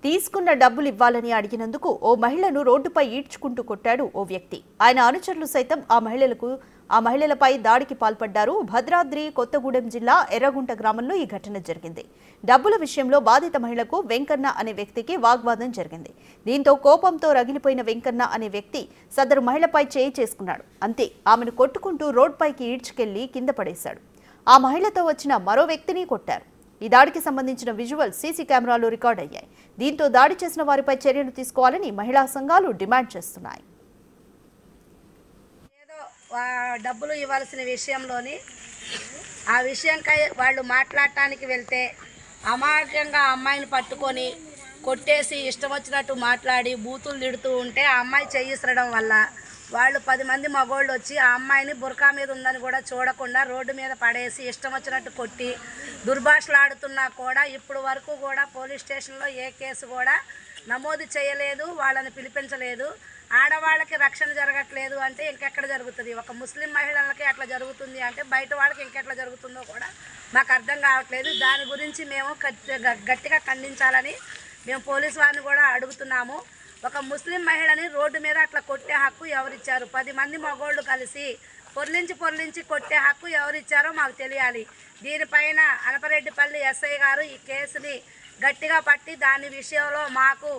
తీసుకున్న డబ్బులు ఇవ్వాలని అడిగినందుకు ఓ మహిళను రోడ్డుపై ఈడ్చుకుంటూ కొట్టాడు ఓ వ్యక్తి. ఆయన అనుచరులు సైతం ఆ మహిళలపై దాడికి పాల్పడ్డారు. భద్రాద్రి కొత్తగూడెం జిల్లా ఎర్రగుంట గ్రామంలో ఈ ఘటన జరిగింది. డబ్బుల విషయంలో బాధిత మహిళకు వెంకన్న అనే వ్యక్తికి వాగ్వాదం జరిగింది. దీంతో కోపంతో రగిలిపోయిన వెంకన్న అనే వ్యక్తి సదరు మహిళపై చేయి చేసుకున్నాడు. అంతే, ఆమెను కొట్టుకుంటూ రోడ్డుపైకి ఈడ్చుకెళ్లి కింద పడేశాడు. ఆ మహిళతో వచ్చిన మరో వ్యక్తిని కొట్టారు. ఈ దాడికి సంబంధించిన విజువల్ సీసీ కెమెరాలో రికార్డ్ అయ్యాయి. దీంతో దాడి చేసిన వారిపై చర్యలు తీసుకోవాలని మహిళా సంఘాలు డిమాండ్ చేస్తున్నాయి. ఏదో డబ్బులు ఇవ్వాల్సిన విషయంలోని ఆ విషయంకై వాళ్ళు మాట్లాడటానికి వెళ్తే అమాయకంగా అమ్మాయిని పట్టుకొని కొట్టేసి ఇష్టం వచ్చినట్టు మాట్లాడి బూతులు తిడుతూ ఉంటే ఆ అమ్మాయి చెయ్యిసరడం వల్ల వాళ్ళు 10 మంది మగోళ్ళు వచ్చి ఆ అమ్మాయిని బురకా మీద ఉందని కూడా చూడకుండా రోడ్డు మీద పడేసి ఇష్టం వచ్చినట్టు కొట్టి దుర్భాషలాడుతున్నా కూడా ఇప్పుడు వరకు కూడా పోలీస్ స్టేషన్లో ఏ కేసు కూడా నమోదు చేయలేదు, వాళ్ళని పిలిపించలేదు. ఆడవాళ్ళకి రక్షణ జరగట్లేదు అంటే ఇంకెక్కడ జరుగుతుంది? ఒక ముస్లిం మహిళలకి అట్లా జరుగుతుంది అంటే బయట వాళ్ళకి ఇంకెట్లా జరుగుతుందో కూడా మాకు అర్థం కావట్లేదు. దాని గురించి మేము గట్టిగా ఖండించాలని మేము పోలీసు వారిని కూడా అడుగుతున్నాము. ఒక ముస్లిం మహిళని రోడ్డు మీద అట్లా కొట్టే హక్కు ఎవరిచ్చారు? 10 మంది మగోళ్ళు కలిసి పొర్లించి కొట్టే హక్కు ఎవరిచ్చారో మాకు తెలియాలి. దీనిపైన అనపరెడ్డిపల్లి ఎస్ఐ గారు ఈ కేసుని గట్టిగా పట్టి దాని విషయంలో మాకు